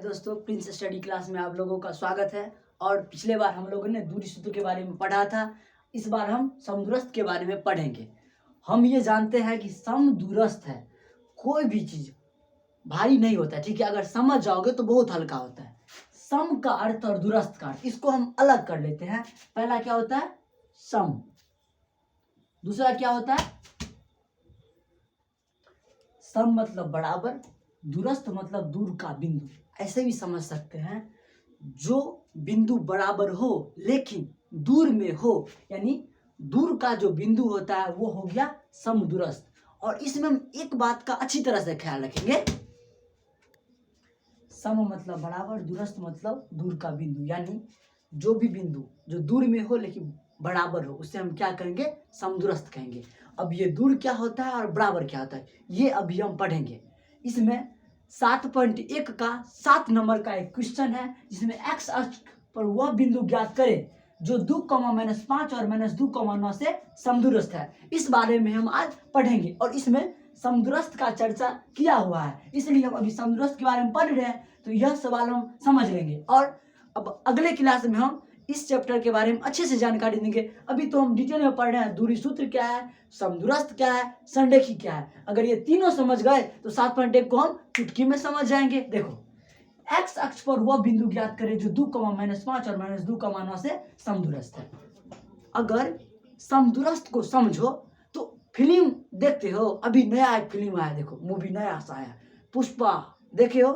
दोस्तों, Prince study class में आप लोगों का स्वागत है। और पिछले बार हम लोगों ने दूरी सूत्र के बारे में पढ़ा था। इस बार हम समदूरस्थ के बारे में पढ़ेंगे। हम ये जानते हैं कि समदूरस्थ है, कोई भी चीज भारी नहीं होता है, ठीक है। अगर समझ जाओगे तो बहुत हल्का होता है। सम का अर्थ और दूरस्थ का अर्थ, इसको हम अलग कर लेते हैं। पहला क्या होता है? सम। दूसरा क्या होता है? सम मतलब बराबर, दूरस्थ मतलब दूर का बिंदु। ऐसे भी समझ सकते हैं, जो बिंदु बराबर हो लेकिन दूर में हो, यानी दूर का जो बिंदु होता है वो हो गया समदूरस्थ। और इसमें हम एक बात का अच्छी तरह से ख्याल रखेंगे, सम मतलब बराबर, दूरस्थ मतलब दूर का बिंदु। यानी जो भी बिंदु जो दूर में हो लेकिन बराबर हो, उससे हम क्या कहेंगे? समदूरस्थ कहेंगे। अब ये दूर क्या होता है और बराबर क्या होता है, ये अभी हम पढ़ेंगे। इसमें 7.1 का 7 नंबर का एक क्वेश्चन है, जिसमें एक्स अक्ष पर वह बिंदु ज्ञात करें जो 2,-5 और -2,9 से समदूरस्थ है। इस बारे में हम आज पढ़ेंगे और इसमें समदूरस्थ का चर्चा किया हुआ है, इसलिए हम अभी समदूरस्थ के बारे में पढ़ रहे हैं, तो यह सवाल हम समझ लेंगे। और अब अगले क्लास में हम इस चैप्टर के बारे में अच्छे से जानकारी देंगे। अभी तो हम डिटेल में पढ़ रहे हैं, दूरी सूत्र क्या है, समदूरस्थ क्या है, संरेखी क्या है। अगर ये तीनों समझ गए तो 7.1 को हम चुटकी में समझ जाएंगे। देखो, एक्स अक्ष पर वह बिंदु ज्ञात करें जो 2,-5 और -2,9 से समदूरस्थ है। अगर समदूरस्थ को समझो तो फिल्म देखते हो, अभी नया एक फिल्म आया, देखो मूवी नया सा आया, पुष्पा, देखे हो?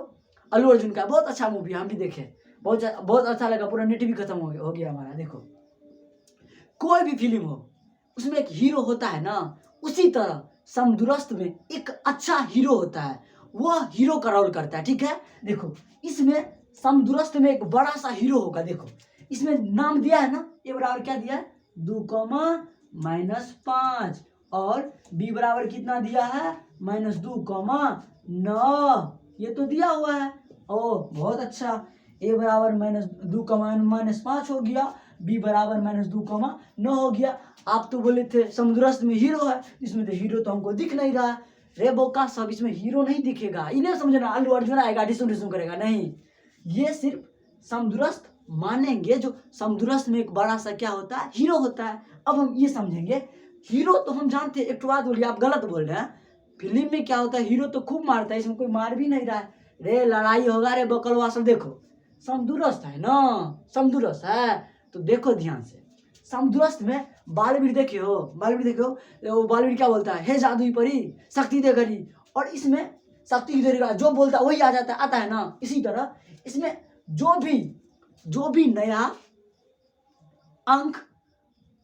अल्लू अर्जुन का बहुत अच्छा मूवी, हम भी देखे, बहुत अच्छा लगा, पूरा नेट भी खत्म हो गया हमारा। देखो, कोई भी फिल्म हो उसमें एक हीरो होता है ना, उसी तरह समदूरस्थ में एक अच्छा हीरो होता है, वह हीरो का रोल करता है, ठीक है। देखो, इसमें समदूरस्थ में एक बड़ा सा हीरो होगा। देखो, इसमें नाम दिया है ना, ए बराबर क्या दिया है? 2,-5 और बी बराबर कितना दिया है? -2,9। ये तो दिया हुआ है। ओ बहुत अच्छा, ए बराबर -2,-5 हो गया, बी बराबर -2,9 हो गया। आप तो बोले थे समदूरस्थ में हीरो है, इसमें तो हीरो तो हमको दिख नहीं रहा। रे बोका, सब इसमें हीरो नहीं दिखेगा, इन्हें समझना अल्लू अर्जुन आएगा डिसुम करेगा, नहीं। ये सिर्फ समदूरस्थ मानेंगे, जो समदूरस्थ में एक बड़ा सा क्या होता है? हीरो होता है। अब हम ये समझेंगे, हीरो तो हम जानते हैं। एक बात बोलिए, आप गलत बोल रहे हैं। फिल्म में क्या होता है? हीरो तो खूब मारता है, इसमें कोई मार भी नहीं रहा है। रे लड़ाई होगा, रे बकलवा सब। देखो, समदूरस्थ है ना, समदूरस्थ है तो देखो ध्यान से। समदूरस्थ में बालवीर देखे हो? बालवीर देखे हो? वो बालवीर क्या बोलता है? हे जादुई परी शक्ति दे घड़ी। और इसमें शक्ति दे घड़ी जो बोलता है वही आ जाता है, आता है ना। इसी तरह इसमें जो भी नया अंक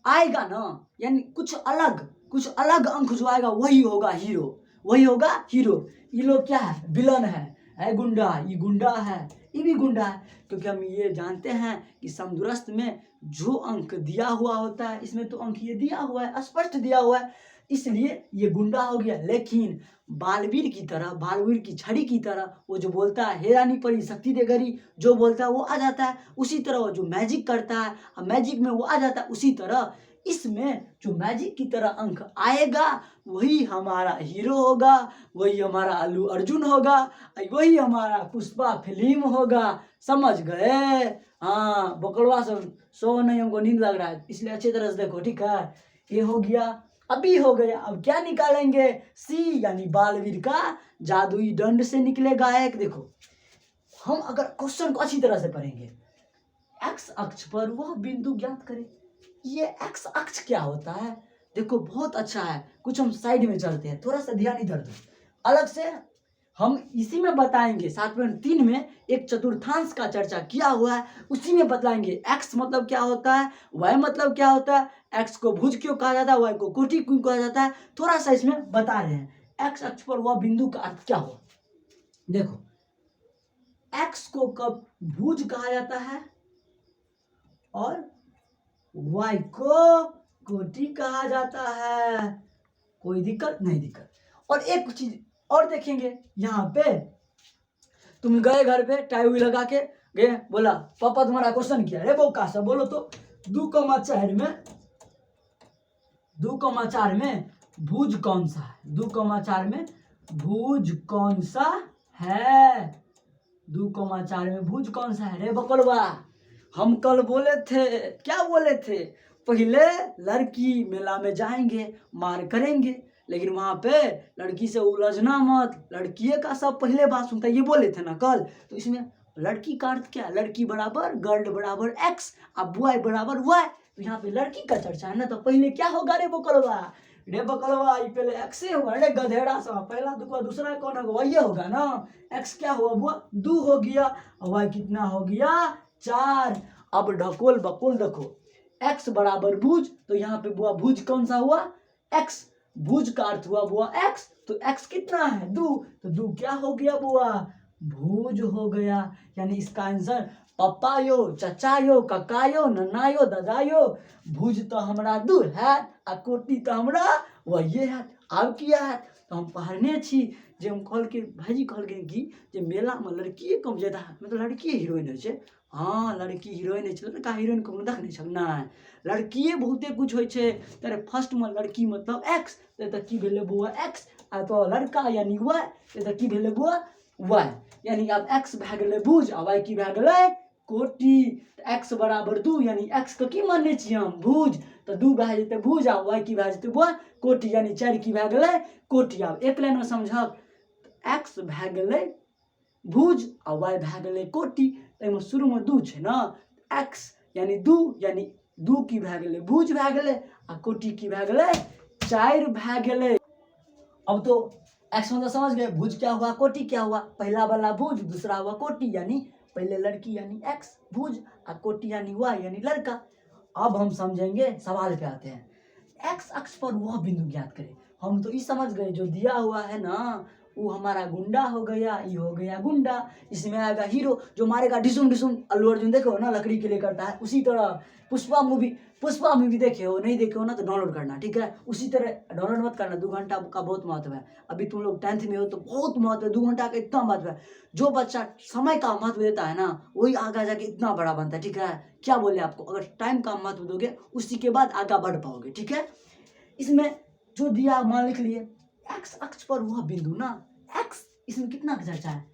आएगा ना, यानी कुछ अलग अंक जो आएगा वही होगा हीरो, वही होगा हीरो। ये लोग क्या है? विलन है गुंडा, ये गुंडा है, ये भी गुंडा है। क्योंकि हम ये जानते हैं कि समदूरस्थ में जो अंक दिया हुआ होता है, इसमें तो अंक ये दिया हुआ है, स्पष्ट दिया हुआ है, इसलिए ये गुंडा हो गया। लेकिन बालवीर की तरह, बालवीर की छड़ी की तरह, वो जो बोलता है हे रानी परी शक्ति दे घड़ी, जो बोलता है वो आ जाता है। उसी तरह वो जो मैजिक करता है, मैजिक में वो आ जाता है। उसी तरह इसमें जो मैजिक की तरह अंक आएगा वही हमारा हीरो होगा, वही हमारा अल्लू अर्जुन होगा, वही हमारा पुष्पा फिल्म होगा। समझ गए? हाँ, बकलवा सब सो नहीं, हमको नींद लग रहा है, इसलिए अच्छी तरह से देखो, ठीक है। ये हो गया, अभी हो गया। अब क्या निकालेंगे? सी यानी बालवीर का जादुई दंड से निकलेगा एक। देखो, हम अगर क्वेश्चन को अच्छी तरह से पढ़ेंगे, एक्स अक्ष पर वह बिंदु ज्ञात करें। ये एक्स अक्ष क्या होता है? देखो, बहुत अच्छा है। कुछ हम साइड में चलते हैं, थोड़ा सा ध्यान इधर दो, अलग से हम इसी में बताएंगे। 7.3 में एक चतुर्थांश का चर्चा किया हुआ है, उसी में बताएंगे एक्स मतलब क्या होता है, वाई मतलब क्या होता है, एक्स को भुज क्यों कहा जाता है, वाई को कोटि क्यों कहा जाता है, थोड़ा सा इसमें बता रहे हैं। एक्स अक्ष पर वह बिंदु का अर्थ क्या हुआ? देखो, एक्स को कब भुज कहा जाता है और वाई को कोटि कहा जाता है। कोई दिक्कत नहीं? दिक्कत। और एक चीज और देखेंगे, यहाँ पे तुम गए घर पे, टाई हुई लगा के गए, बोला पापा तुम्हारा क्वेश्चन किया है, वो कैसा बोलो तो 2,4 में भुज कौन सा है? 2,4 में भुज कौन सा है? 2,4 में भुज कौन सा है रे बकलवा? हम कल बोले थे, क्या बोले थे? पहले लड़की मेला में जाएंगे, मार करेंगे, लेकिन वहां पे लड़की से उलझना मत, लड़की का सब पहले बात सुनता है, ये बोले थे ना कल। तो इसमें लड़की का अर्थ क्या? लड़की बराबर गर्ल बराबर एक्स, अब बॉय बराबर वाई। तो यहाँ पे लड़की का चर्चा है ना, तो पहले क्या होगा रे बकलवा? रे बकलवा ये पहले एक्स होगा रे गधेड़ा सा, पहला दूसरा कौन होगा? वही होगा ना। एक्स क्या हुआ बुआ? 2 हो गया, और वाई कितना हो गया? 4। अब ढकोल बकुल देखो, एक्स बराबर भुज, तो यहाँ पे बुआ भुज कौन सा हुआ? एक्स। भुज का अर्थ हुआ बुआ एक्स, तो एक्स कितना है? 2, तो 2 क्या हो गया बुआ? भुज हो गया। यानी इसका आंसर पप्पा यो, चचा यो, कका यो, नन्ना यो, दादा यो। भुज तो हमरा 2 है, आ कोटी तो हमरा वही है। आब किया है तो हम पढ़ने छी जे हम कहल के भाईजी कहल के कि जे मेला में लड़की कम ज्यादा है, मतलब लड़की हीरोइन है छे। हाँ लड़की हीरोइन है, लड़का हीरोइन को देख नहीं छल ना, लड़कीए बहुते कुछ होय छे। तेरे फर्स्ट में लड़की मतलब एक्स, तो की भेले बुआ एक्स, आ तो लड़का यानी वाई, तो की भेले बुआ वाई। यानी अब एक्स भए गेलै भुज, आ वाई की भए गेलै कोटि। एक्स बराबर 2, यानी एक्स के की मानने छियै हम? भुज। तो 2 भए जेतै भुज, आ वाई की भए जेतै बुआ कोटि, यानी 4 की भए गेलै कोटि। आब एक लाइन में समझब, एक्स भए गेलै भुज, आ वाई भए गेलै कोटि। एहिमे शुरू में 2 छै ना, एक्स यानी 2, यानी 2 की भए गेलै भुज भए गेलै, आ कोटि की भए गेलै 4 भए गेलै। अब तो एक्स मतलब समझ गए, भुज क्या हुआ कोटि क्या हुआ? पहला वाला भुज, दूसरा हुआ कोटि, यानी पहले लड़की यानी एक्स भुज, और कोटि यानी वाई यानी लड़का। अब हम समझेंगे, सवाल पे आते हैं। एक्स अक्ष पर वह बिंदु ज्ञात करें। हम तो ये समझ गए जो दिया हुआ है ना वो हमारा गुंडा हो गया, ये हो गया गुंडा। इसमें आएगा हीरो जो मारेगा डिसुम डिसुम। अल्लू अर्जुन देखो ना लकड़ी के लिए करता है, उसी तरह पुष्पा मूवी देखे हो, नहीं देखे हो ना तो डाउनलोड करना, ठीक है? उसी तरह डाउनलोड मत करना, 2 घंटा का बहुत महत्व है। अभी तुम लोग 10th में हो तो बहुत महत्व है, 2 घंटा का इतना महत्व है। जो बच्चा समय का महत्व देता है ना वही आगे जाके इतना बड़ा बनता है, ठीक है? क्या बोले आपको, अगर टाइम का महत्व दोगे उसी के बाद आगे बढ़ पाओगे, ठीक है? इसमें जो दिया मान लिख लिए, एक्स अक्ष पर वह बिंदु ना, एक्स इसमें कितना का चर्चा है?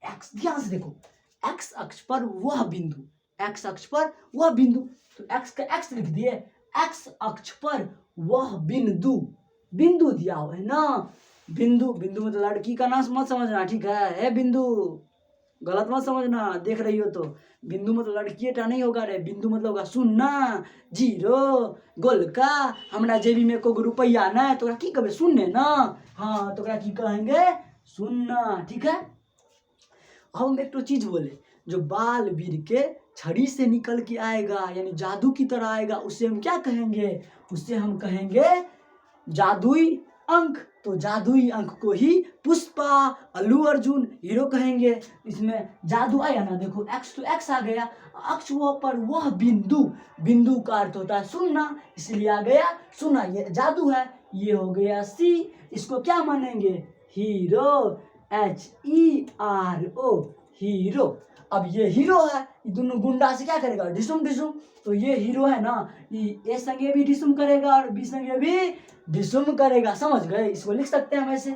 एक्स ध्यान से देखो, एक्स अक्ष पर वह बिंदु, एक्स अक्ष पर वह बिंदु, तो एक्स का एक्स लिख दिए, एक्स अक्ष पर वह बिंदु, बिंदु दिया हुआ है ना। बिंदु, बिंदु मतलब लड़की का नाम मत समझना, ठीक है? बिंदु गलत मत समझना, देख रही हो तो। बिंदु मतलब लड़की टा नहीं होगा रे, बिंदु मतलब होगा शून्य, जीरो, गोलका। हमरा जेबी में कोई रुपया नहीं, तो की कहे शून्य ना। हाँ तो की कहेंगे शून्य, ठीक है? अब हम एक तो चीज बोले, जो बाल वीर के छड़ी से निकल के आएगा यानी जादू की तरह आएगा, उसे हम क्या कहेंगे? उसे हम कहेंगे जादुई अंक। तो जादुई अंक को ही पुष्पा, अल्लू अर्जुन हीरो कहेंगे। इसमें जादू आया ना, देखो एक्स तो एक्स आ गया, अक्ष पर वह बिंदु, बिंदु का अर्थ होता है शून्य, इसलिए आ गया शून्य, ये जादू है। ये हो गया सी, इसको क्या मानेंगे? Hero, HERO, hero. अब ये हीरो है, ये दोनों गुंडा से क्या करेगा? डिसुम डिसुम। तो ये हीरो है ना, ये ए संगे भी डिसुम करेगा और बी संगे भी डिसुम करेगा, समझ गए? इसको लिख सकते हैं हम ऐसे,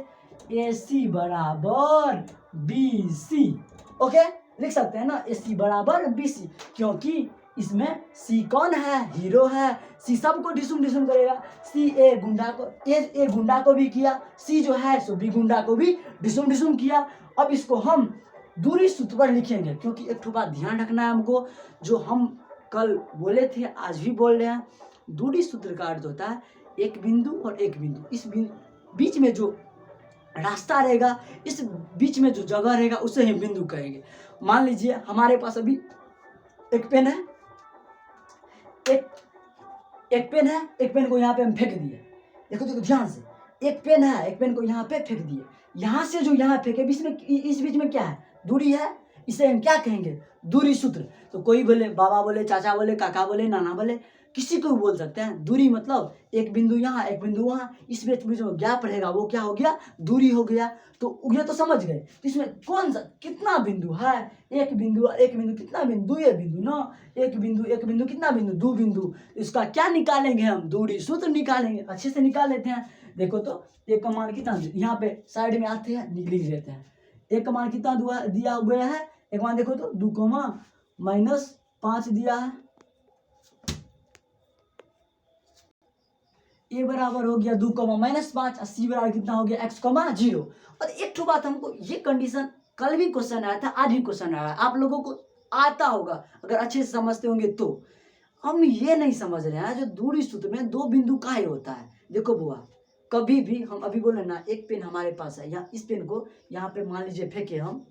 AC बराबर BC। ओके, लिख सकते हैं ना, AC बराबर BC, क्योंकि इसमें सी कौन है? हीरो है। सी सबको डिसुम डिसुम करेगा। सी ए गुंडा को, ए गुंडा को भी किया, सी जो है सो बी गुंडा को भी डिसुम डिसुम किया। अब इसको हम दूरी सूत्र पर लिखेंगे, क्योंकि एक बात ध्यान रखना है हमको, जो हम कल बोले थे आज भी बोल रहे हैं। दूरी सूत्र का अर्थ होता है एक बिंदु और एक बिंदु, इस बीच में जो रास्ता रहेगा, इस बीच में जो जगह रहेगा उसे हम बिंदु कहेंगे। मान लीजिए हमारे पास अभी एक पेन है, एक पेन है, एक पेन को यहाँ पे हम फेंक दिए। देखो देखो ध्यान से, एक पेन है, एक पेन को यहाँ पे फेंक दिए। यहाँ से जो यहाँ फेंके बीच में, इस बीच में क्या है? दूरी है, इसे हम क्या कहेंगे? दूरी सूत्र। तो कोई बोले, बाबा बोले, चाचा बोले, काका बोले, नाना बोले, किसी को भी बोल सकते हैं। दूरी मतलब एक बिंदु यहाँ, एक बिंदु वहाँ, इस बीच में जो गैप रहेगा वो क्या हो गया? दूरी हो गया। तो ये तो समझ गए। तो इसमें कौन सा कितना बिंदु है? एक बिंदु और एक बिंदु कितना बिंदु? ये बिंदु ना, एक बिंदु कितना बिंदु? 2 बिंदु। इसका क्या निकालेंगे हम? दूरी सूत्र निकालेंगे। अच्छे से निकाल लेते हैं। देखो तो एक का मान कितना, यहाँ पे साइड में आते हैं, लिख लेते हैं। एक का मान कितना दिया हुआ है? एक बार देखो तो 2 कॉमा -5 दिया है, ए बराबर हो गया 2 कॉमा -5 और सी बराबर कितना हो गया x कॉमा 0। और एक ठो बात, हमको ये कंडीशन कल भी क्वेश्चन आया था, आज भी क्वेश्चन आया है, आप लोगों को आता होगा अगर अच्छे से समझते होंगे तो। हम ये नहीं समझ रहे हैं जो दूरी सूत्र में 2 बिंदु काहे होता है। देखो बुआ, कभी भी हम अभी बोले ना, एक पेन हमारे पास है, यहाँ इस पेन को यहाँ पे मान लीजिए फेंके हम,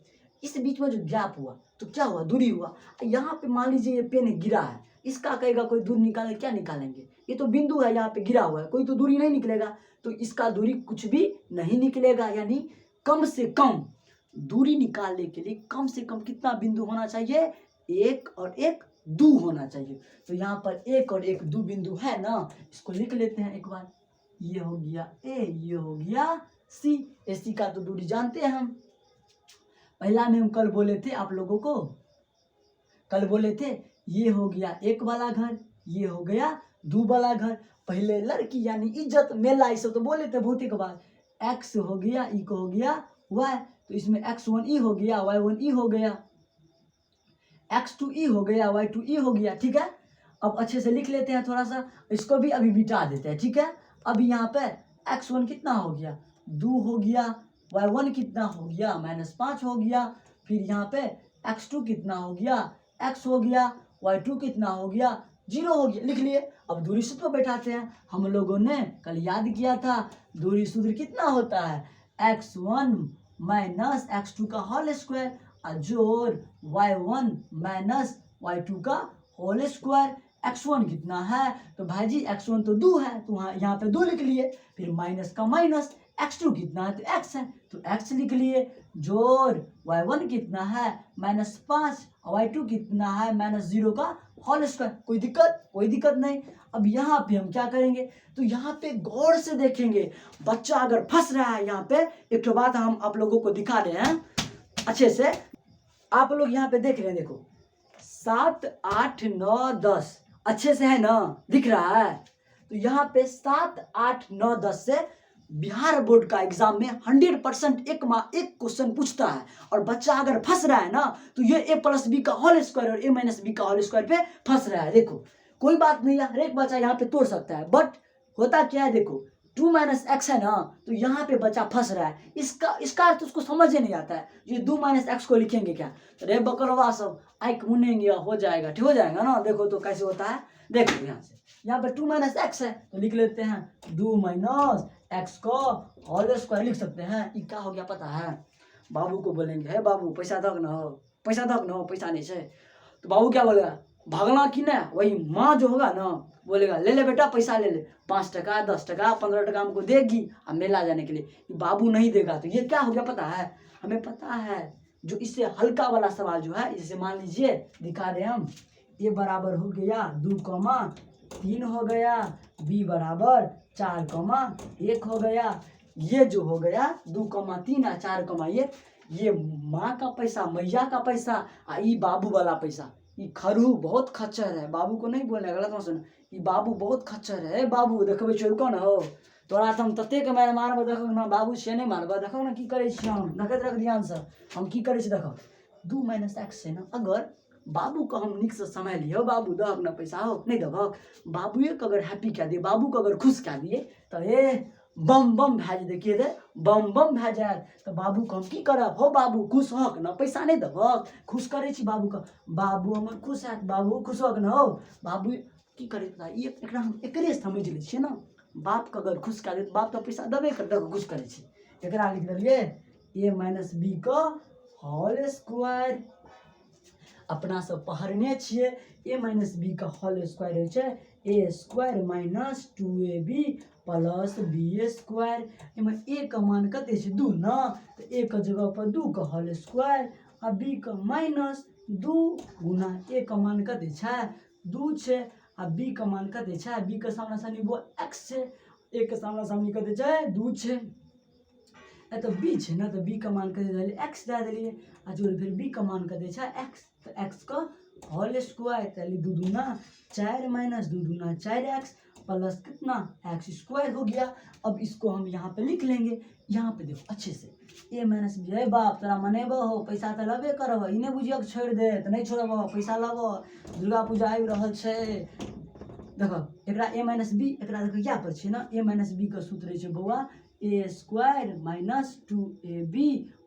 इस बीच में जो गैप हुआ तो क्या हुआ, दूरी हुआ। यहाँ पे मान लीजिए ये पेन गिरा है, इसका कहेगा कोई दूरी निकाले, क्या निकालेंगे, ये तो बिंदु है यहाँ पे गिरा हुआ है, कोई तो दूरी नहीं निकलेगा, तो इसका दूरी कुछ भी नहीं निकलेगा। यानी कम से कम दूरी निकालने के लिए कम से कम कितना बिंदु होना चाहिए, 1 और 1 2 होना चाहिए। तो यहाँ पर 1 और 1 2 बिंदु है ना, इसको लिख लेते हैं एक बार। ये हो गया ए, ये हो गया सी। एसी का तो दूरी जानते हैं हम, पहला में हम कल बोले थे आप लोगों को, कल बोले थे ये हो गया 1 वाला घर, ये हो गया 2 वाला घर। पहले लड़की यानी इज्जत मेला, इसे तो बोले थे बहुत एक बार। x हो गया, ई को हो गया y, तो इसमें x1 ई हो गया, y1 ई हो गया, x2 ई हो गया, y2 ई हो गया। ठीक है, अब अच्छे से लिख लेते हैं थोड़ा सा, इसको भी अभी मिटा देते हैं। ठीक है, अभी यहाँ पे x1 कितना हो गया 2 हो गया, y1 कितना हो गया -5 हो गया, फिर यहाँ पे x2 कितना हो गया x हो गया, y2 कितना हो गया 0 हो गया, लिख लिए। अब दूरी सूत्र पर बैठाते हैं, हम लोगों ने कल याद किया था दूरी सूत्र कितना होता है, x1 माइनस x2 का होल स्क्वायर जोड़ y1 माइनस y2 का होल स्क्वायर। x1 कितना है, तो भाई जी x1 तो 2 है, तो यहाँ पे 2 लिख लिए, फिर माइनस का माइनस, x2 कितना है तो x है, तो x लिख लिए, जोड़ y1 कितना है -5 और y2 कितना है -0 का होल स्क्वायर। कोई दिक्कत, कोई दिक्कत नहीं। अब यहाँ पे हम क्या करेंगे, तो यहाँ पे गौर से देखेंगे, बच्चा अगर फंस रहा है यहाँ पे, एक तो बात हम आप लोगों को दिखा रहे हैं अच्छे से, आप लोग यहाँ पे देख रहे हैं, देखो 7 8 9 10 अच्छे से है ना, दिख रहा है। तो यहाँ पे 7 8 9 10 से बिहार बोर्ड का एग्जाम में 100% एक क्वेश्चन पूछता है, और बच्चा अगर फंस रहा है ना, तो ये a+b का होल स्क्वायर और a-b का होल स्क्वायर पे फंस रहा है। देखो कोई बात नहीं है, हर एक बच्चा यहाँ पे तोड़ सकता है, बट होता क्या है, देखो 2 - x है ना, तो यहाँ पे बच्चा फंस रहा है, इसका अर्थ उसको समझ ही नहीं आता है। ये 2 - x को लिखेंगे क्या, रे बकरवा सब आँख मुनेंगे, हो जाएगा, ठीक हो जाएगा ना। देखो तो कैसे होता है, देखो यहाँ से, यहाँ पे 2 - x है, तो लिख लेते हैं 2 - x को होल स्क्वायर लिख सकते हैं। ये क्या हो गया पता है, बाबू को बोलेंगे, है बाबू पैसा दक न हो, पैसा दक न हो, पैसा नहीं है, तो बाबू क्या बोलेगा, भागना कि ना, वही माँ जो होगा ना बोलेगा ले ले बेटा पैसा ले ले, 5 टका 10 टका 15 टका हमको देगी अब मेला जाने के लिए। बाबू नहीं देगा तो ये क्या हो गया पता है, हमें पता है जो इससे हल्का वाला सवाल जो है, जैसे मान लीजिए दिखा रहे हम, ए बराबर हो गया 2,3 हो गया, बी बराबर 4,1 हो गया। ये जो हो गया 2,3 और 4,1, ये माँ का पैसा, मैया का पैसा, ई बाबू वाला पैसा। ये खरू बहुत खच्चर है, बाबू को नहीं बोलने, गलत मत सुन, ये बाबू बहुत खच्चर है। बाबू देखबे चोरको न हो, तोरा तो हम तते के मारे मारब, देखो ना बाबू से नहीं मारब, देखो ना की करे छी हम, नकद रख ध्यान से हम की करे छी। देखो 2 - x से ना, अगर बाबू को हम निक से समय लियो, बाबू दहक ना पैसा हो नहीं दहक, बाबूए को अगर हैप्पी कह दिए, बाबू को अगर खुश कह दिए, तो ए बम बम भए जाए, देखिए रे बम बम भए जाए, तो बाबू को हम की करब, हो बाबू खुश होक ना, पैसा नहीं दहक, खुश करे छी बाबू का, बाबू हमर खुश है, बाबू खुश होक ना हो, बाबू की करे पता, एकरा हम एकरे समझ लै छियै ना, बाप के अगर खुश कऽ दे तो बाप तो पैसा देबे कर, दऽ खुश करे छी। एकरा लिख देलिए a - b का होल स्क्वायर, अपना सब पढ़ने छिए, a - b का होल स्क्वायर होइ छै a² - 2ab प्लस b²। एमे a का मान कते छै 2 ना, तो a का जगह पर 2 का होल स्क्वायर आ b का -2 गुना a का मान कते छै 2 छै आ b का मान कते छै, b के सामने सामने वो x छै, a के सामने सामने कते छै 2 छै, तो b छै ना, तो b का मान कते देलिए x दे देलिए आ जोड़ फिर b का मान कते छै x, तो x का होल स्क्वायर, चलिए 2 दूना 4 - 2 दूना 4x प्लस कितना x² हो गया। अब इसको हम यहाँ पे लिख लेंगे, यहाँ पे देखो अच्छे से ए माइनस बी। है बाप तोरा मनेब हो, पैसा तो लबे करब, ई नहीं बुझियो छोड़ दे तो नहीं छोड़ब, पैसा लब, दुर्गा पूजा आबि रहल छै। देखो एकरा ए माइनस बी, एकरा देखो क्या पर छै ना, ए माइनस बी का सूत्र छै बौआ a square minus 2ab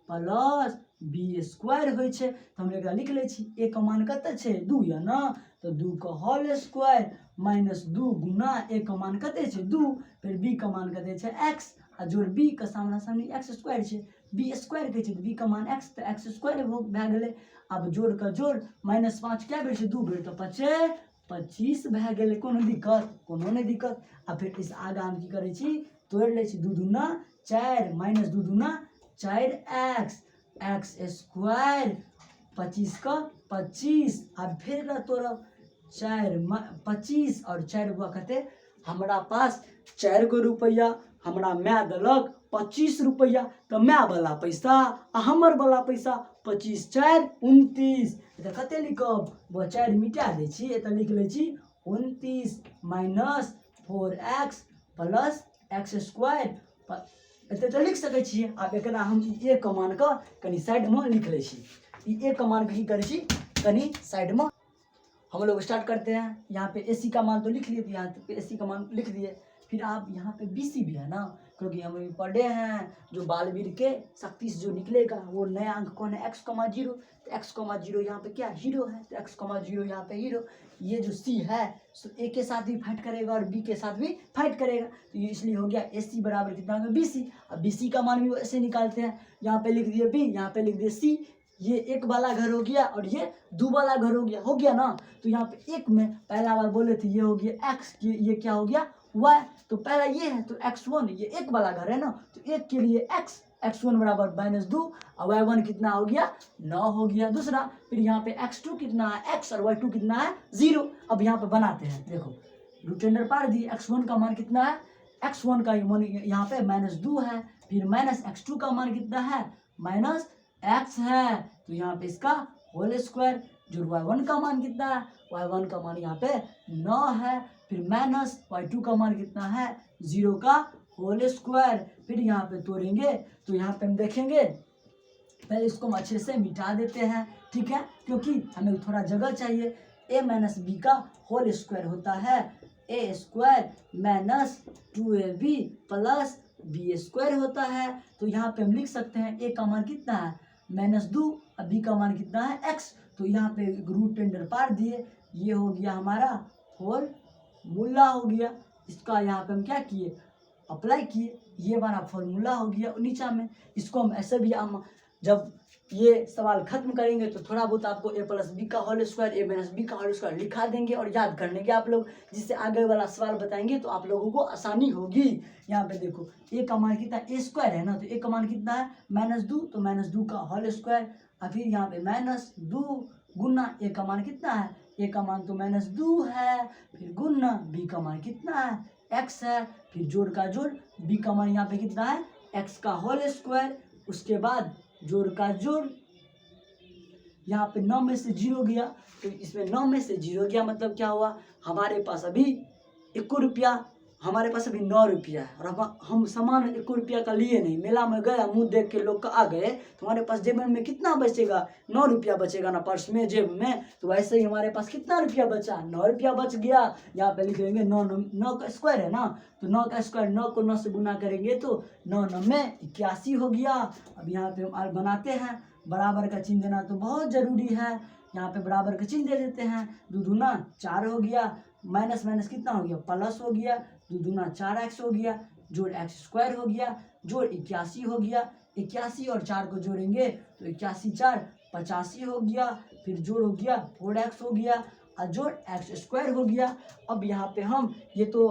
plus B square होइ छै। तो हम एकरा लिख लै छी, ए का मान कते छै 2 या ना, तो 2 का होल स्क्वायर माइनस 2 गुना ए का मान कते छै 2, फिर बी का मान कते छै x, आ जोड़ बी का सामना सामनी एक्स स्क्वायर छै, बी स्क्वायर कहै छै तो बी का मान x, तो एक्स स्क्वायर भए गेलै। अब जोड़ का जोड़ माइनस 5 क्या बेर छै 2 बेर, तो 5 25 भए गेलै। कोनो दिक्कत? कोनो नहीं दिक्कत। आ फिर इस आगा हम की करै छी, तोड़ लै छी, 2 दूना 4 माइनस 2 दूना 4x, एक्स स्क्वायर 25 का 25, अब फिर तोड़ब 4 25 और 4 हुआ कहते हमरा पास 4 गो रुपया, हमरा माय दलक 25 रुपया, तो माय वाला पैसा आ हमर वाला पैसा 25 4 29, तो कते लिखब वो 4 मिटा दै छी, एत लिख लै छी 29 minus 4x plus x square, एते तो लिख सकै छियै। आब एकरा हम ए का मान का कनी साइड में लिख लै छी, ए का मान की करै छी कनी साइड में हम लोग स्टार्ट करते हैं। यहाँ पे AC का मान तो लिख लिए, यहाँ पे AC का मान लिख दिए। फिर आप यहाँ पे BC भी है ना, क्योंकि हम अभी पढ़े हैं जो बालवीर के शक्ति से जो निकलेगा वो नया अंक कौन है, x, 0, तो x, 0 यहाँ पे क्या 0 है, तो x, 0 यहाँ पे 0। ये जो C है सो A के साथ भी फाइट करेगा और B के साथ भी फाइट करेगा, तो ये इसलिए हो गया AC बराबर कितना होगा BC। अब BC का मान भी ऐसे निकालते हैं, यहाँ पे लिख दिए B, यहाँ पे लिख दिए C, ये एक वाला घर हो गया और ये 2 वाला घर हो गया ना। तो यहाँ पे एक में पहला बार बोले थे ये हो गया x, ये क्या हो गया y, तो पहला ये है तो x1, ये एक वाला घर है ना, तो एक के लिए x, x1 बराबर -2 और y1 कितना हो गया 9 हो गया दूसरा। फिर यहाँ पे x2 कितना है x और y2 कितना है 0। अब यहाँ पे बनाते हैं, देखो रूट अंडर पार दिए, x1 का मान कितना है, x1 का मान यहाँ पे -2 है, फिर माइनस x2 का मान कितना है -x है, तो यहाँ पे इसका होल स्क्वायर, जो y1 का मान कितना है, y1 का मान यहाँ पे 9 है, फिर माइनस y2 का मान कितना है 0 का होल स्क्वायर। फिर यहाँ पे तोड़ेंगे तो यहाँ पे हम देखेंगे, पहले इसको हम अच्छे से मिटा देते हैं, ठीक है, क्योंकि हमें थोड़ा जगह चाहिए। a माइनस बी का होल स्क्वायर होता है a स्क्वायर minus 2ab plus B square होता है। तो यहाँ पे हम लिख सकते हैं a का मान कितना है -2, अब b का मान कितना है x, तो यहाँ पे रूट अंडर पार दिए, ये हो गया हमारा फॉर्मूला हो गया। इसका यहाँ पे हम क्या किए अप्लाई किए, ये हमारा फॉर्मूला हो गया। और नीचा में इसको हम ऐसे भी हम जब ये सवाल खत्म करेंगे तो थोड़ा बहुत आपको a प्लस बी का whole square a minus B का होल स्क्वायर लिखा देंगे और याद कर लेंगे आप लोग, जिससे आगे वाला सवाल बताएंगे तो आप लोगों को आसानी होगी। यहाँ पे देखो a का मान कितना a स्क्वायर है ना, तो a का मान कितना है -2, तो -2 का होल स्क्वायर, और फिर यहाँ पे -2 गुना a का मान कितना है, a का मान तो -2 है, फिर गुना b का मान कितना है x है, फिर जोड़ का जोड़ b का मान यहाँ पे कितना है x का होल स्क्वायर, उसके बाद जोड़ का जोड़ यहाँ पे 9 में से 0 गया, तो इसमें 9 में से 0 गया मतलब क्या हुआ, हमारे पास अभी 1 रुपया, हमारे पास अभी 9 रुपया है और हम सामान 1 रुपया का लिए नहीं, मेला में गया मुंह देख के लोग का आ गए, तो हमारे पास जेब में कितना बचेगा 9 रुपया बचेगा ना पर्स में जेब में। तो वैसे ही हमारे पास कितना रुपया बचा 9 रुपया बच गया। यहाँ पे लिख देंगे 9 का स्क्वायर है ना, तो 9 का स्क्वायर 9 को 9 से गुना करेंगे तो 9 9 में 81 हो गया। अब यहाँ पे हम बनाते हैं, बराबर का चिन्ह देना तो बहुत जरूरी है, यहाँ पे बराबर का चिन्ह दे देते हैं, 2 दूना 4 हो गया, माइनस माइनस कितना हो गया प्लस हो गया, 2 दूना 4x हो गया, जोड़ x स्क्वायर हो गया, जोड़ 81 हो गया, 81 और 4 को जोड़ेंगे तो 81 4 85 हो गया, फिर जोड़ हो गया 4x हो गया और जोड़ x स्क्वायर हो गया। अब यहाँ पे हम ये तो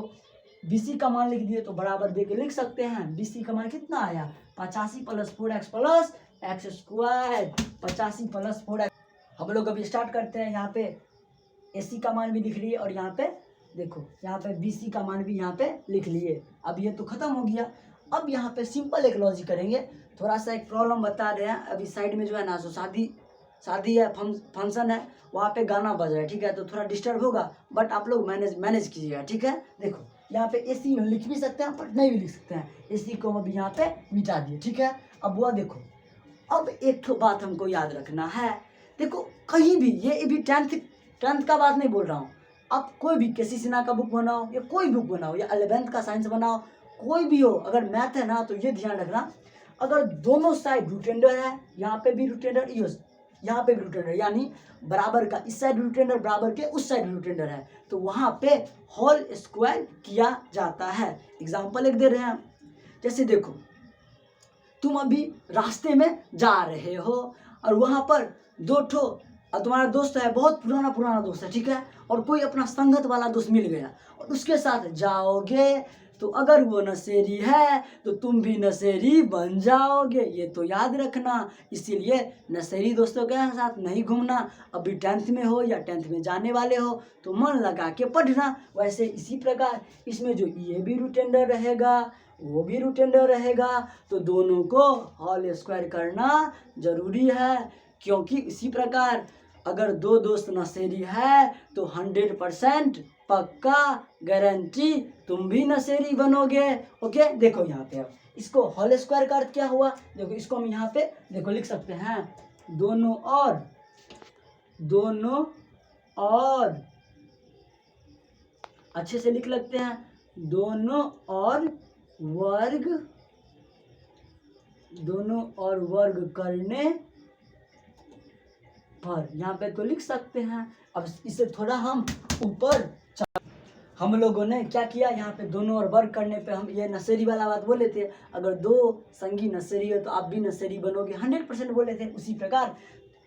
BC का मान लिख दिए तो बराबर दे के लिख सकते हैं, BC का मान कितना आया 85 plus 4x plus x square, 85 plus 4x। हम लोग अभी स्टार्ट करते हैं, यहाँ पे AC का मान भी लिख लिए और यहाँ पे देखो यहाँ पे BC का मान भी यहाँ पे लिख लिए। अब ये तो खत्म हो गया। अब यहाँ पे सिंपल एक लॉजिक करेंगे, थोड़ा सा एक प्रॉब्लम बता रहे हैं। अभी साइड में जो है ना सो शादी है, फंक्शन है, वहाँ पे गाना बज रहा है, ठीक है, तो थोड़ा डिस्टर्ब होगा, बट आप लोग मैनेज कीजिएगा, ठीक है। देखो यहाँ पे AC लिख भी सकते हैं पर नहीं भी लिख सकते हैं, AC को हम भी यहाँ पे मिटा दिए, ठीक है। अब वो देखो, अब एक तो बात हमको याद रखना है, देखो कहीं भी, ये भी टेंथ का बात नहीं बोल रहा हूँ, आप कोई भी केसी सिन्हा का बुक बनाओ या कोई बुक बनाओ या 11th का साइंस बनाओ, कोई भी हो, अगर मैथ है ना तो ये ध्यान रखना, अगर दोनों साइड रूट अंडर है, यहाँ पे भी रूट अंडर, यहाँ पे भी रूट अंडर, यानी बराबर का इस साइड रूट अंडर, बराबर के उस साइड रूट अंडर है, तो वहाँ पे होल स्क्वायर किया जाता है। एग्जाम्पल एक दे रहे हैं, जैसे देखो तुम अभी रास्ते में जा रहे हो और वहाँ पर दो ठो और तुम्हारा दोस्त है, बहुत पुराना दोस्त है, ठीक है, और कोई अपना संगत वाला दोस्त मिल गया और उसके साथ जाओगे, तो अगर वो नशेड़ी है तो तुम भी नशेड़ी बन जाओगे, ये तो याद रखना। इसीलिए नशेड़ी दोस्तों के साथ नहीं घूमना। अभी 10th में हो या 10th में जाने वाले हो तो मन लगा के पढ़ना। वैसे इसी प्रकार इसमें जो ये भी रूट अंडर रहेगा, वो भी रूट अंडर रहेगा, तो दोनों को होल स्क्वायर करना जरूरी है, क्योंकि इसी प्रकार अगर दो दोस्त नशेड़ी है तो 100% पक्का गारंटी तुम भी नशेड़ी बनोगे। ओके, देखो यहाँ पे अब इसको होल स्क्वायर का अर्थ क्या हुआ, देखो इसको हम यहाँ पे देखो लिख सकते हैं, दोनों और अच्छे से लिख लगते हैं, दोनों और वर्ग करने पर, यहाँ पे तो लिख सकते हैं। अब इसे थोड़ा हम ऊपर, हम लोगों ने क्या किया, यहाँ पे दोनों और वर्ग करने पे हम ये नशेड़ी वाला बात बोले थे, अगर दो संगी नशेड़ी हो तो आप भी नशेड़ी बनोगे, 100% बोले थे। उसी प्रकार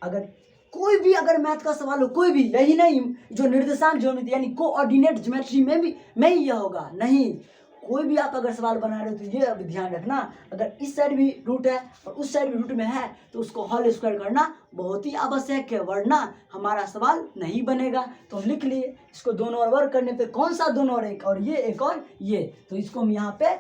अगर कोई भी अगर मैथ का सवाल हो, कोई भी, यही नहीं जो निर्देशांक ज्योमेट्री यानी कोऑर्डिनेट ज्योमेट्री में ही यह होगा, नहीं, कोई भी आप अगर सवाल बना रहे हो तो ये अभी ध्यान रखना, अगर इस साइड भी रूट है और उस साइड भी रूट में है तो उसको होल स्क्वायर करना बहुत ही आवश्यक है, वरना हमारा सवाल नहीं बनेगा। तो हम लिख लिए इसको दोनों और वर्ग करने पे, कौन सा दोनों और एक और ये, तो इसको हम यहाँ पे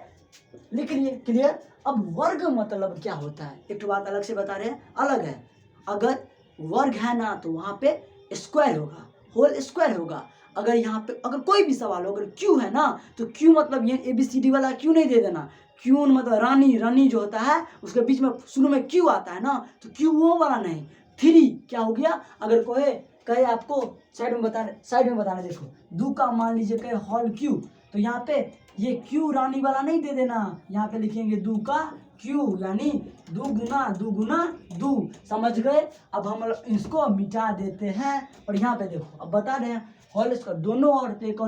लिख लिए, क्लियर। अब वर्ग मतलब क्या होता है, एक तो बात अलग से बता रहे हैं, अलग है, अगर वर्ग है ना तो वहाँ पे स्क्वायर होगा, होल स्क्वायर होगा। अगर यहाँ पे अगर कोई भी सवाल हो, अगर क्यू है ना तो क्यू मतलब ये ABCD वाला क्यू नहीं दे देना, क्यू मतलब रानी जो होता है उसके बीच में शुरू में क्यू आता है ना, तो क्यू वो वाला नहीं। 3 क्या हो गया, अगर कोई कहे आपको साइड में बताना, देखो 2 का मान लीजिए कहे होल क्यू, तो यहाँ पे ये क्यू रानी वाला नहीं दे देना, यहाँ पे लिखेंगे 2 का क्यू, यानी 2 गुना 2, समझ गए। अब हम इसको मिटा देते हैं और यहाँ पे देखो अब बता रहे हैं होल स्क्वायर, दोनों और एक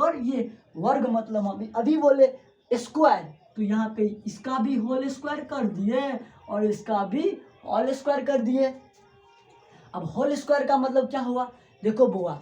और ये वर्ग मतलब अभी बोले स्क्वायर, तो यहाँ पे इसका भी होल स्क्वायर कर दिए और इसका भी होल स्क्वायर कर दिए। अब होल स्क्वायर का मतलब क्या हुआ, देखो बुआ,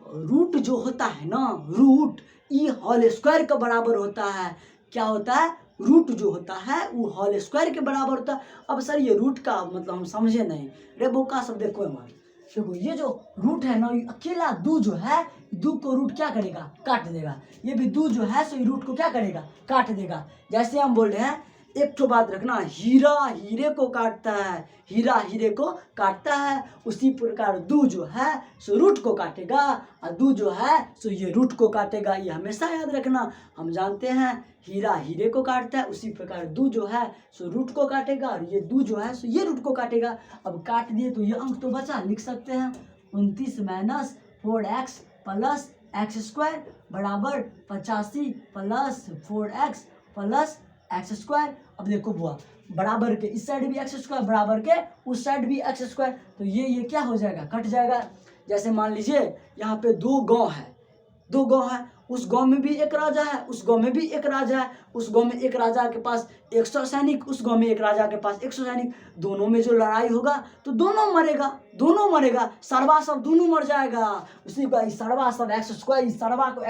रूट जो होता है ना, रूट ये होल स्क्वायर का बराबर होता है। क्या होता है, रूट जो होता है वो होल स्क्वायर के बराबर होता है। अब सर ये रूट का मतलब हम समझे नहीं, रे बोका सब देखो हमारे, देखो ये जो रूट है ना, अकेला 2 जो है, 2 को रूट क्या करेगा, काट देगा। ये भी 2 जो है सो रूट को क्या करेगा, काट देगा। जैसे हम बोल रहे हैं, एक तो बात रखना, हीरा हीरे को काटता है, हीरा हीरे को काटता है, उसी प्रकार 2 जो है सो रूट को काटेगा और 2 जो है सो ये रूट को काटेगा। ये हमेशा याद रखना, हम जानते हैं हीरा हीरे को काटता है, उसी प्रकार 2 जो है सो रूट को काटेगा और ये 2 जो है सो ये रूट को काटेगा। अब काट दिए तो ये अंक तो बचा, लिख सकते हैं 29 माइनस 4x प्लस x² बराबर 85 प्लस 4x प्लस x²। अब देखो बुआ, बराबर के इस साइड भी x² बराबर के उस साइड भी x², तो ये क्या हो जाएगा, कट जाएगा। जैसे मान लीजिए यहाँ पे 2 गांव है, उस गांव में भी एक राजा है, उस गांव में भी एक राजा है, उस गांव में एक राजा के पास 100 सैनिक, उस गांव में एक राजा के पास 100 सैनिक, दोनों में जो लड़ाई होगा तो दोनों मरेगा, सरवा सब दोनों मर जाएगा। उसी का सरवा सब x², इस सरवा को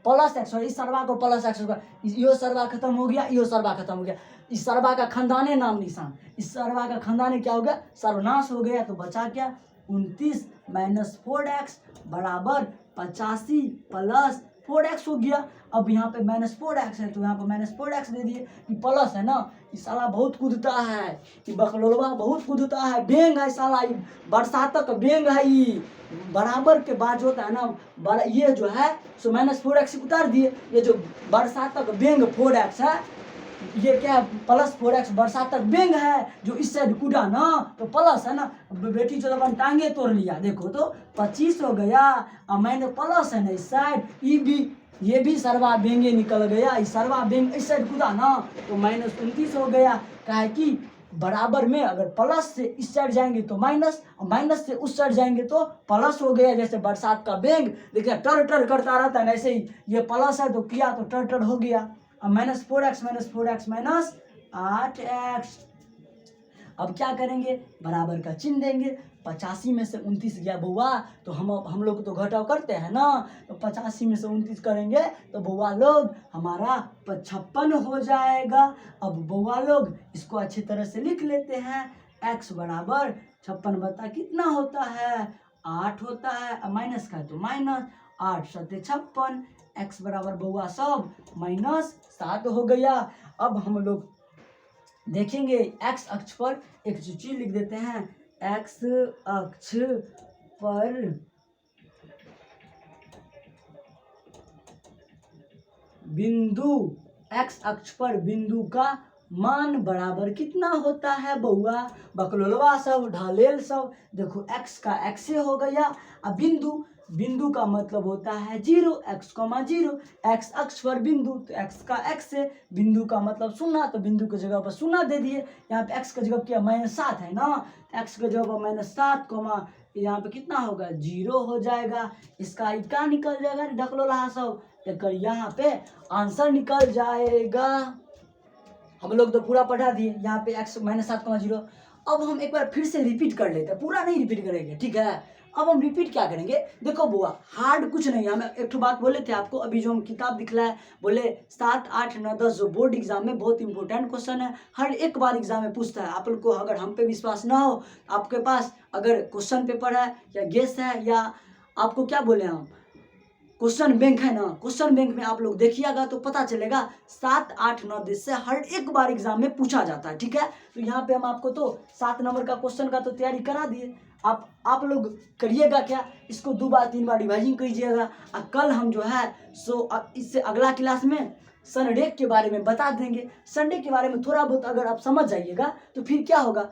प्लस x², इस सरवा को प्लस x², यो सरवा खत्म हो गया, यो सरवा खत्म हो गया, इस सरवा का खानदाने नाम निशान, इस सरवा का खानदाने क्या हो गया, सर्वनाश हो गया। तो बचा क्या, 29 माइनस 4x बराबर 85 प्लस 4x हो गया। अब यहाँ पे -4x है तो यहाँ पे -4x दे दिए कि प्लस है ना। ये साला बहुत कूदता है, ये बकलोलवा बहुत कूदता है, बेंग है साला, ये बरसातक बेंग है। ये बराबर के बाद जो होता है ना, ये जो है सो -4x उतार दिए। ये जो बरसातक बेंग 4x है, ये क्या है +4x बरसातक बेंग है जो इस साइड कूदा ना तो प्लस है ना। बेटी जो अपन टांगे तोड़ लिया, देखो तो 25 हो गया। और मैंने प्लस है ना इस साइड, ये भी सरवा बेंगे निकल गया। इस सरवा बेंग इस साइड कूदा ना तो -29 हो गया। काहे कि बराबर में अगर प्लस से इस साइड जाएंगे तो माइनस, और माइनस से उस साइड जाएंगे तो प्लस हो गया। जैसे बरसात का बेंग देखिए टर टर करता रहता है, ऐसे ही ये प्लस है तो किया तो टर टर हो गया। अब -4x -8x। अब क्या करेंगे, बराबर का चिन्ह देंगे। 85 में से 29 गया बउआ, तो हम लोग तो घटाव करते हैं ना, तो 85 में से 29 करेंगे तो बउआ लोग हमारा 55 हो जाएगा। अब बउआ लोग इसको अच्छी तरह से लिख लेते हैं। x बराबर 56 बता कितना होता है, 8 होता है। माइनस का तो माइनस, 8 7 56। x बराबर बउआ सब -7 हो गया। अब हम लोग देखेंगे x अक्ष पर एक चीज लिख देते हैं। x अक्ष पर बिंदु, x अक्ष पर बिंदु का मान बराबर कितना होता है बउआ, बकलोलवा सब ढालेल सब। देखो x का x से हो गया। अब बिंदु का मतलब होता है 0, x, 0। x अक्ष पर बिंदु तो x का x से, बिंदु का मतलब 0 तो बिंदु की जगह पर 0 दे दिए। यहाँ पे x की जगह क्या -7 है ना, x की जगह पर -7, यहाँ पे कितना होगा 0 हो जाएगा। इसका क्या निकल जाएगा ढकलोला सब, यहाँ पे आंसर निकल जाएगा। हम लोग तो पूरा पढ़ा दिए यहाँ पे x -7, 0। अब हम एक बार फिर से रिपीट कर लेते हैं, पूरा नहीं रिपीट करेंगे, ठीक है। अब हम रिपीट क्या करेंगे, देखो बुआ हार्ड कुछ नहीं है। हम एक बात बोले थे आपको, अभी जो हम किताब दिखलाए बोले 7, 8, 9, 10 जो बोर्ड एग्जाम में बहुत इंपॉर्टेंट क्वेश्चन है, हर एक बार एग्जाम में पूछता है। आप लोग को अगर हम पे विश्वास ना हो, आपके पास अगर क्वेश्चन पेपर है या गेस है या आपको क्या बोले हम क्वेश्चन बैंक है ना, क्वेश्चन बैंक में आप लोग देखिएगा तो पता चलेगा 7, 8, 9, 10 से हर एक बार एग्जाम में पूछा जाता है, ठीक है। तो यहाँ पे हम आपको तो 7 नंबर का क्वेश्चन का तो तैयारी करा दिए। आप लोग करिएगा क्या, इसको 2 बार 3 बार रिवाइजिंग कीजिएगा। और कल हम जो है सो इससे अगला क्लास में संडे के बारे में बता देंगे। संडे के बारे में थोड़ा बहुत अगर आप समझ जाइएगा तो फिर क्या होगा,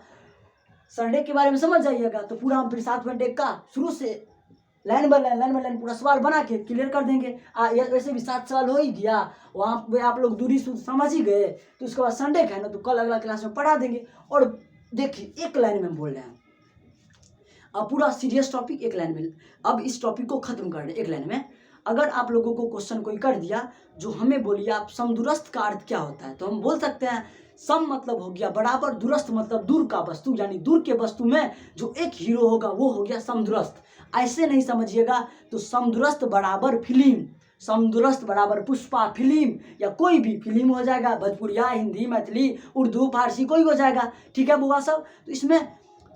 संडे के बारे में समझ जाइएगा तो पूरा हम फिर 7 घंटे का शुरू से लाइन बाय लाइन पूरा सवाल बना के क्लियर कर देंगे। वैसे भी 7 सवाल हो ही गया, वहाँ पे आप लोग दूरी सूत्र समझ ही गए। तो उसके बाद संडे का है ना, तो कल अगला क्लास में पढ़ा देंगे। और देखिए एक लाइन में बोल रहे हैं, अब पूरा सीरियस टॉपिक एक लाइन में। अब इस टॉपिक को खत्म कर दे एक लाइन में। अगर आप लोगों को क्वेश्चन कोई कर दिया जो हमें बोलिए आप समदूरस्थ का अर्थ क्या होता है, तो हम बोल सकते हैं सम मतलब हो गया बराबर, दूरस्थ मतलब दूर का वस्तु, यानी दूर के वस्तु में जो एक हीरो होगा वो हो गया समदूरस्थ। ऐसे नहीं समझिएगा, तो समदूरस्थ बराबर फिल्म, समदूरस्थ बराबर पुष्पा फिल्म या कोई भी फिल्म हो जाएगा, भोजपुरिया, हिंदी, मैथिली, उर्दू, फारसी कोई हो जाएगा, ठीक है बुआ सब। तो इसमें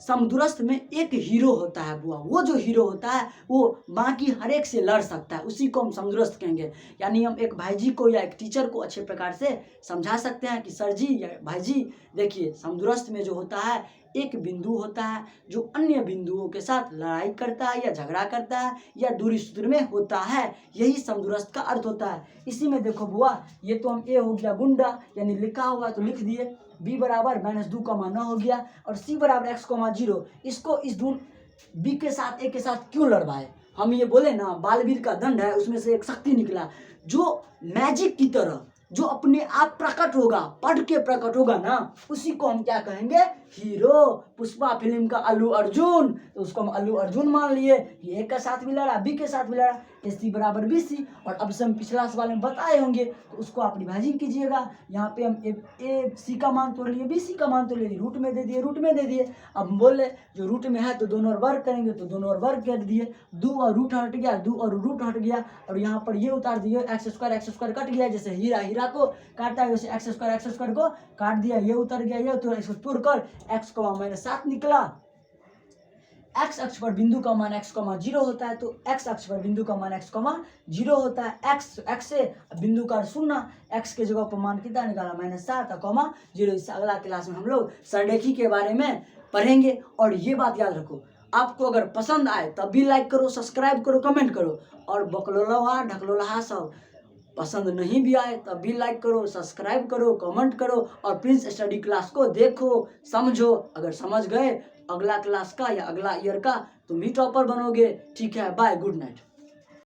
समदूरस्थ में एक हीरो होता है बुआ, वो जो हीरो होता है वो बाकी हर एक से लड़ सकता है, उसी को हम समदूरस्थ कहेंगे। यानी हम एक भाई जी को या एक टीचर को अच्छे प्रकार से समझा सकते हैं कि सर जी या भाई जी देखिए, समदूरस्थ में जो होता है एक बिंदु होता है जो अन्य बिंदुओं के साथ लड़ाई करता है या झगड़ा करता है या दूरी सूत्र में होता है, यही समदूरस्थ का अर्थ होता है। इसी में देखो बुआ, ये तो हम ए हो गया गुंडा, यानी लिखा हुआ तो लिख दिए, b बराबर -2, हो गया, और c बराबर x, 0। इसको इस b के साथ a के साथ क्यों लड़वाए, हम ये बोले ना बालवीर का दंड है, उसमें से एक शक्ति निकला जो मैजिक की तरह जो अपने आप प्रकट होगा, पढ़ के प्रकट होगा ना, उसी को हम क्या कहेंगे, हीरो। पुष्पा फिल्म का अल्लू अर्जुन, तो उसको हम अल्लू अर्जुन मान लिए। ये ए के साथ भी लड़ा, बी के साथ भी लड़ा, AC बराबर BC। और अब से हम पिछला सवाल में बताए होंगे तो उसको आप रिवाइजिंग कीजिएगा। यहाँ पे हम ए सी का मान तोड़ लिए, BC का मान तोड़ लिए, रूट में दे दिए, रूट में दे दिए। अब हम बोले जो रूट में है तो दोनों और वर्ग करेंगे, तो दोनों और वर्ग कर दिए, 2 और रूट हट गया, 2 और रूट हट गया, और यहाँ पर ये उतार दिए, x² कट गया, जैसे हीरा को काटा है वैसे x² को काट दिया, ये उतर गया, ये उतर, इसको तोड़कर x, -7 निकला। एक्स अक्ष पर बिंदु का मान x, 0 होता है, तो x अक्ष पर बिंदु का मान x, 0 होता है। x से बिंदु का 0, x के जगह पर मान कितना निकाला -7, 0। इससे अगला क्लास में हम लोग सररेखी के बारे में पढ़ेंगे। और ये बात याद रखो, आपको अगर पसंद आए तब भी लाइक करो, सब्सक्राइब करो, कमेंट करो। और बकलोलहा ढकलोलहा सब पसंद नहीं भी आए तब भी लाइक करो, सब्सक्राइब करो, कमेंट करो। और प्रिंस स्टडी क्लास को देखो, समझो। अगर समझ गए अगला क्लास का या अगला ईयर का तुम भी टॉपर बनोगे। ठीक है, बाय, गुड नाइट।